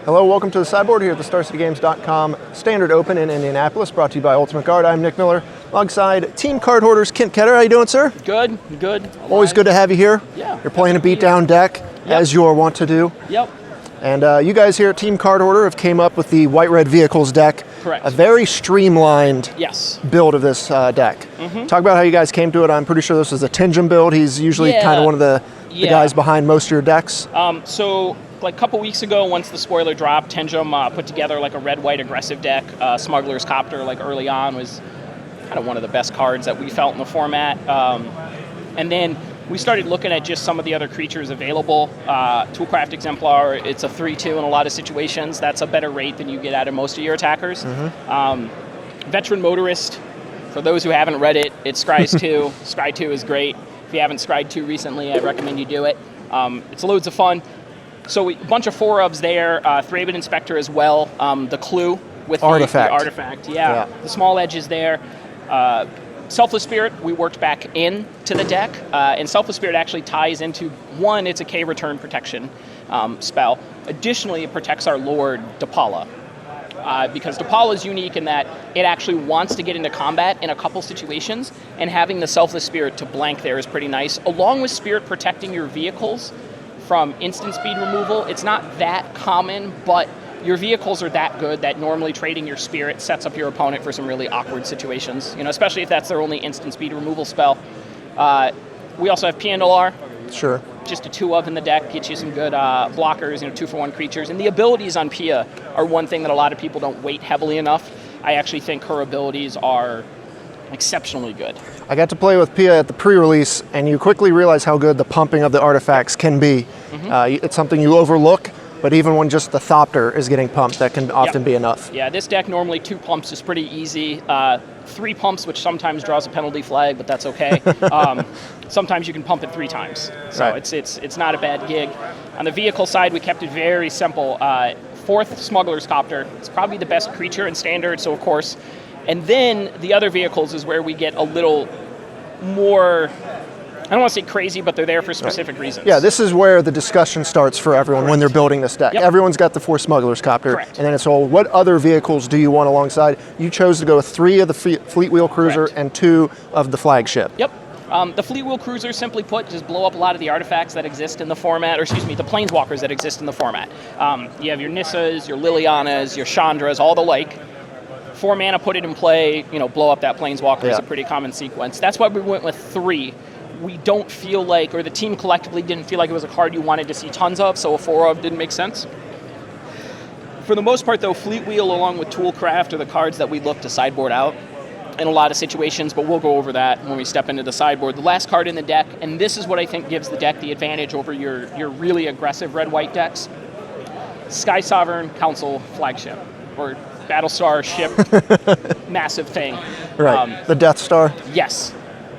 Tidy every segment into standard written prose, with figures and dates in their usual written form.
Hello, welcome to the sideboard here at the StarCityGames.com Standard Open in Indianapolis, brought to you by Ultimate Guard. I'm Nick Miller, alongside team card holders Kent Ketter. How you doing, sir? Good. Always good to have you here. Yeah. You're playing a beatdown deck, as you're wont to do. Yep. And you guys here at Team Card Hoarder have came up with the White-Red Vehicles deck. Correct. A very streamlined build of this deck. Talk about how you guys came to it. I'm pretty sure this was a Tinjum build. He's usually kind of one of the guys behind most of your decks. So like a couple weeks ago, once the spoiler dropped, Tinjum put together like a red-white aggressive deck. Smugglers Chopper, like early on, was kind of one of the best cards that we felt in the format. And then we started looking at just some of the other creatures available. Toolcraft Exemplar, it's a 3-2 in a lot of situations. That's a better rate than you get out of most of your attackers. Veteran Motorist, for those who haven't read it, it's Scry's 2. Scry 2 is great. If you haven't Scryed 2 recently, I recommend you do it. It's loads of fun. So a bunch of 4-ofs there, Thraben Inspector as well, the Clue with the artifact. The small edges there. Selfless Spirit, we worked back into the deck, and Selfless Spirit actually ties into, one, it's a K return protection spell. Additionally, it protects our Lord, Dapala. Because Dapala is unique in that it actually wants to get into combat in a couple situations, and having the Selfless Spirit to blank there is pretty nice. Along with Spirit protecting your vehicles from instant speed removal, it's not that common, but your vehicles are that good that normally trading your Spirit sets up your opponent for some really awkward situations, especially if that's their only instant speed removal spell. We also have Piandalar. Sure. Just a 2-of in the deck, gets you some good blockers, 2-for-1 creatures. And the abilities on Pia are one thing that a lot of people don't weight heavily enough. I actually think her abilities are exceptionally good. I got to play with Pia at the pre-release, and you quickly realize how good the pumping of the artifacts can be. It's something you overlook, but even when just the Thopter is getting pumped, that can often be enough. Yeah, this deck normally 2 pumps is pretty easy. 3 pumps, which sometimes draws a penalty flag, but that's okay. Sometimes you can pump it 3 times, so it's not a bad gig. On the vehicle side, we kept it very simple. 4th Smugglers Chopper. It's probably the best creature in Standard, so of course. And then the other vehicles is where we get a little more, I don't want to say crazy, but they're there for specific reasons. Yeah, this is where the discussion starts for everyone when they're building this deck. Everyone's got the 4 Smugglers Chopper, and then it's all, what other vehicles do you want alongside? You chose to go with 3 of the Fleet Wheel Cruiser and 2 of the flagship. The Fleet Wheel Cruiser, simply put, just blow up a lot of the artifacts that exist in the format, or excuse me, the Planeswalkers that exist in the format. You have your Nissas, your Lilianas, your Chandras, all the like. 4 mana, put it in play, blow up that Planeswalker is a pretty common sequence. That's why we went with 3. We don't feel like, or the team collectively didn't feel like it was a card you wanted to see tons of, so a 4-of didn't make sense. For the most part, though, Fleet Wheel along with Toolcraft are the cards that we look to sideboard out in a lot of situations, but we'll go over that when we step into the sideboard. The last card in the deck, and this is what I think gives the deck the advantage over your really aggressive red-white decks, Sky Sovereign Council Flagship, or Battlestar ship, massive thing. The Death Star. Yes.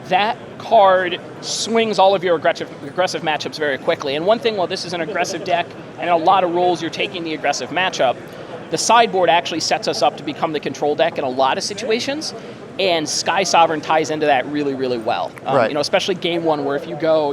That card swings all of your aggressive matchups very quickly. And one thing, while this is an aggressive deck, and in a lot of roles you're taking the aggressive matchup, the sideboard actually sets us up to become the control deck in a lot of situations, and Sky Sovereign ties into that really, really well. Especially game 1, where if you go,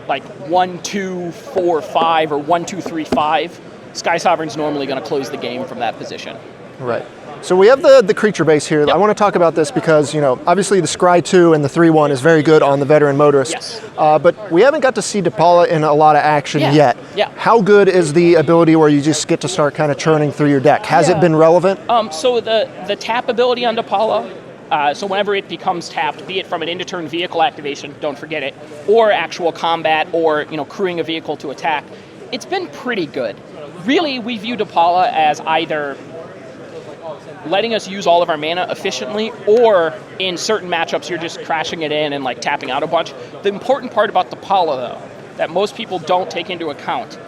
like 1, 2, 4, 5, or 1, 2, 3, 5, Sky Sovereign's normally going to close the game from that position. Right. So we have the creature base here. I want to talk about this because, obviously the Scry 2 and the 3-1 is very good on the Veteran Motorist. But we haven't got to see Dapala in a lot of action yet. How good is the ability where you just get to start kind of churning through your deck? Has it been relevant? So the tap ability on Dapala, so whenever it becomes tapped, be it from an end-of-turn vehicle activation, don't forget it, or actual combat, or crewing a vehicle to attack, it's been pretty good. Really, we view Dapala as either letting us use all of our mana efficiently, or in certain matchups you're just crashing it in and tapping out a bunch. The important part about Dapala, though, that most people don't take into account,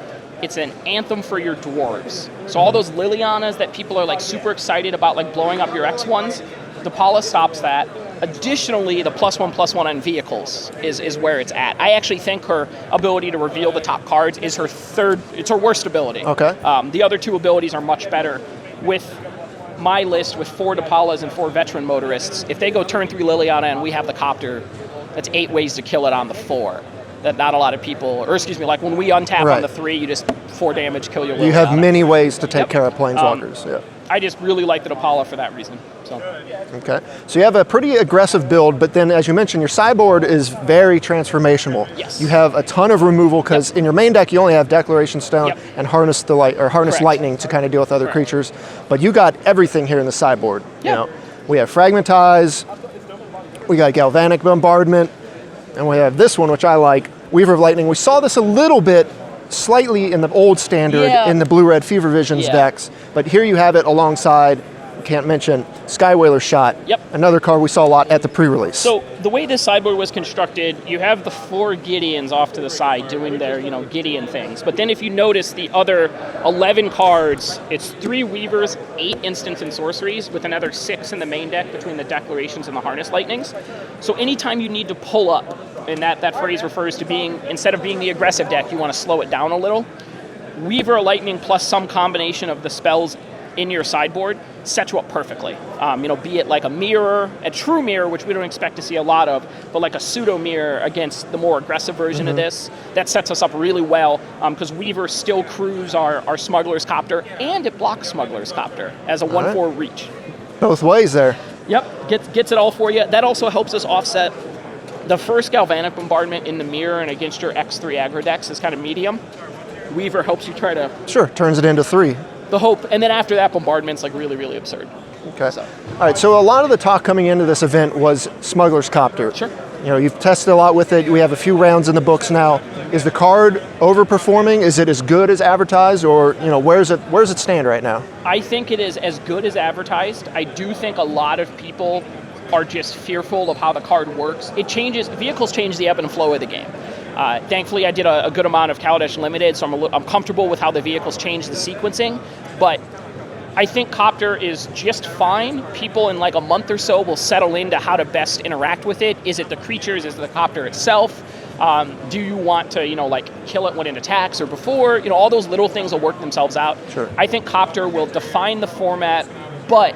it's an anthem for your dwarves. So all those Lilianas that people are super excited about blowing up your X1s, Dapala stops that. Additionally, the +1/+1 on vehicles is where it's at. I actually think her ability to reveal the top cards is it's her worst ability. The other 2 abilities are much better. With my list with 4 Dapalas and 4 Veteran Motorists, if they go turn 3 Liliana and we have the Copter, that's 8 ways to kill it on the 4. that not a lot of people, or excuse me, like when we untap on the 3, you just 4 damage, kill your You have many ways to take care of planeswalkers. I just really like the Apollo for that reason. So. Okay. So you have a pretty aggressive build, but then as you mentioned, your sideboard is very transformational. Yes. You have a ton of removal because in your main deck you only have Declaration Stone and Harness the Light or Harness Lightning to kind of deal with other creatures. But you got everything here in the sideboard. You know, we have Fragmentize, we got Galvanic Bombardment, and we have this one, which I like, Weaver of Lightning. We saw this a little bit slightly in the old standard in the Blue-Red Fever Visions decks, but here you have it alongside, can't mention, Skywhaler Shot, another card we saw a lot at the pre-release. So the way this sideboard was constructed, you have the 4 Gideons off to the side doing their, Gideon things. But then if you notice the other 11 cards, it's 3 Weavers, 8 Instants and Sorceries, with another 6 in the main deck between the Declarations and the Harness Lightnings. So anytime you need to pull up, and that phrase refers to being, instead of being the aggressive deck, you want to slow it down a little, Weaver of Lightning plus some combination of the spells in your sideboard sets you up perfectly. Be it like a mirror, a true mirror, which we don't expect to see a lot of, but like a pseudo mirror against the more aggressive version of this, that sets us up really well because Weaver still crews our Smuggler's Copter, and it blocks Smuggler's Copter as a 1/4 reach. Both ways there. Yep, gets it all for you. That also helps us offset the first Galvanic Bombardment in the mirror and against your X3 aggro decks is kind of medium. Weaver helps you try to... Sure, turns it into 3. The hope, and then after that, Bombardment's like really, really absurd. Okay. So. All right, so a lot of the talk coming into this event was Smuggler's Copter. Sure. You've tested a lot with it. We have a few rounds in the books now. Is the card overperforming? Is it as good as advertised, or where does it stand right now? I think it is as good as advertised. I do think a lot of people are just fearful of how the card works. It changes, vehicles change the ebb and flow of the game. Thankfully, I did a good amount of Kaladesh Limited, so I'm comfortable with how the vehicles change the sequencing, but I think Copter is just fine. People in like a month or so will settle into how to best interact with it. Is it the creatures? Is it the Copter itself? Do you want to, kill it when it attacks or before? All those little things will work themselves out. Sure. I think Copter will define the format, but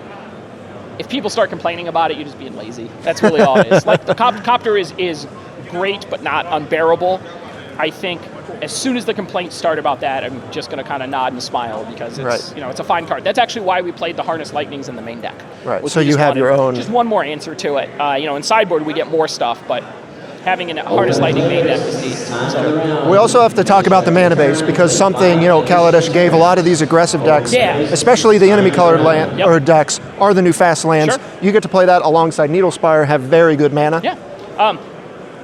if people start complaining about it, you're just being lazy. That's really all it is. Like, the Copter is great, but not unbearable. I think as soon as the complaints start about that, I'm just going to kind of nod and smile because it's it's a fine card. That's actually why we played the Harness Lightnings in the main deck. Right. So you have your own. Just one more answer to it. In sideboard we get more stuff, but having a Harness Lightning main deck is neat. So. We also have to talk about the mana base because something Kaladesh gave a lot of these aggressive decks, especially the enemy colored land or decks, are the new fast lands. Sure. You get to play that alongside Needlespire, have very good mana. Yeah.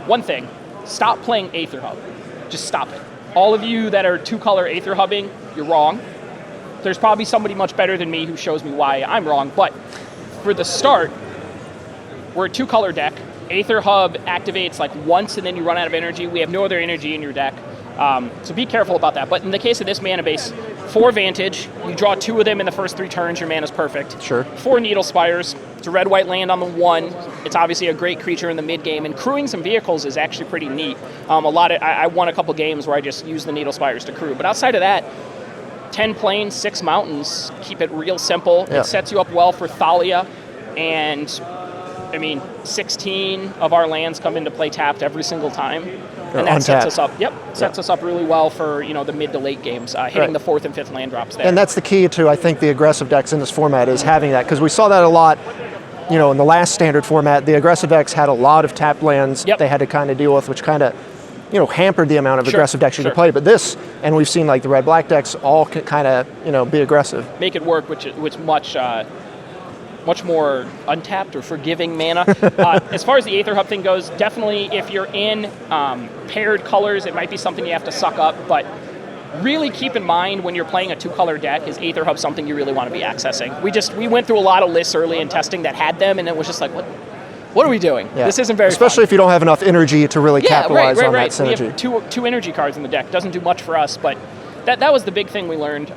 One thing, stop playing Aether Hub. Just stop it. All of you that are 2-color Aether Hubbing, you're wrong. There's probably somebody much better than me who shows me why I'm wrong, but for the start, we're a 2-color deck. Aether Hub activates like once and then you run out of energy. We have no other energy in your deck. So be careful about that. But in the case of this mana base, 4 Vantage, you draw 2 of them in the first 3 turns, your mana's perfect. Sure. 4 Needle Spires, it's a red-white land on the 1. It's obviously a great creature in the mid-game, and crewing some vehicles is actually pretty neat. I won a couple games where I just used the Needle Spires to crew. But outside of that, 10 plains, 6 mountains, keep it real simple. Yeah. It sets you up well for Thalia, and 16 of our lands come into play tapped every single time. And that sets us up. Sets us up really well for the mid to late games, hitting the 4th and 5th land drops there. And that's the key to I think the aggressive decks in this format is having that, because we saw that a lot. In the last standard format, the aggressive decks had a lot of tapped lands they had to kind of deal with, which kind of hampered the amount of aggressive decks you could play. But this, and we've seen like the red-black decks all kind of be aggressive. Make it work, which much more untapped or forgiving mana. As far as the Aether Hub thing goes, definitely if you're in paired colors, it might be something you have to suck up, but really keep in mind when you're playing a 2-color deck, is Aether Hub something you really want to be accessing? We went through a lot of lists early in testing that had them, and it was just like, what are we doing? Yeah. This isn't very Especially fun. if you don't have enough energy to really capitalize on that synergy. We have two energy cards in the deck. Doesn't do much for us, but that was the big thing we learned,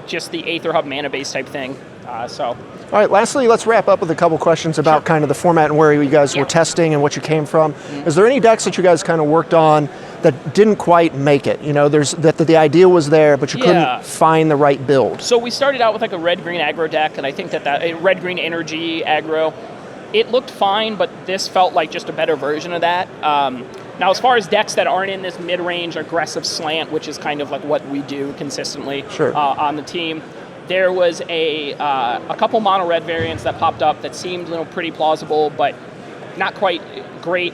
just the Aether Hub mana base type thing. All right, lastly, let's wrap up with a couple questions about kind of the format and where you guys were testing and what you came from. Is there any decks that you guys kind of worked on that didn't quite make it? There's the idea was there, but you couldn't find the right build. So we started out with like a red-green aggro deck, and I think that a red-green energy aggro, it looked fine, but this felt like just a better version of that. Now, as far as decks that aren't in this mid-range aggressive slant, which is kind of like what we do consistently on the team, there was a couple mono red variants that popped up that seemed pretty plausible, but not quite great.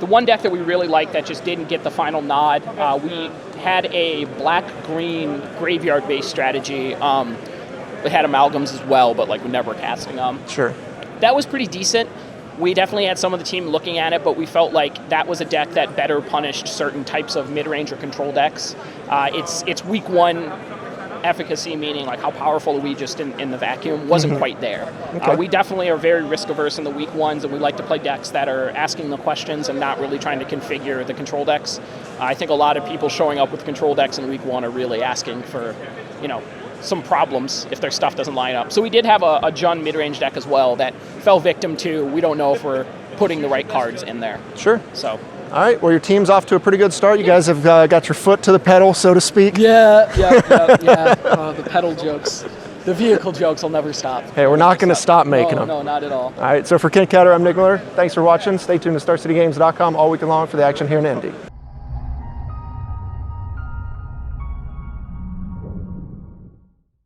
The one deck that we really liked that just didn't get the final nod, we had a black-green graveyard-based strategy. We had amalgams as well, but like we're never casting them. Sure. That was pretty decent. We definitely had some of the team looking at it, but we felt like that was a deck that better punished certain types of mid-range or control decks. It's week one efficacy, meaning like how powerful are we just in the vacuum, wasn't quite there. Okay. We definitely are very risk averse in the week ones, and we like to play decks that are asking the questions and not really trying to configure the control decks. I think a lot of people showing up with control decks in week one are really asking for, some problems if their stuff doesn't line up. So we did have a Jun mid-range deck as well that fell victim to, we don't know if we're putting the right cards in there. Sure. So. All right, well, your team's off to a pretty good start. You guys have got your foot to the pedal, so to speak. Yeah. The pedal jokes. The vehicle jokes will never stop. Hey, we're not going to stop making them. No, not at all. All right, so for Ken Ketter, I'm Nick Miller. Thanks for watching. Stay tuned to StarCityGames.com all weekend long for the action here in Indy.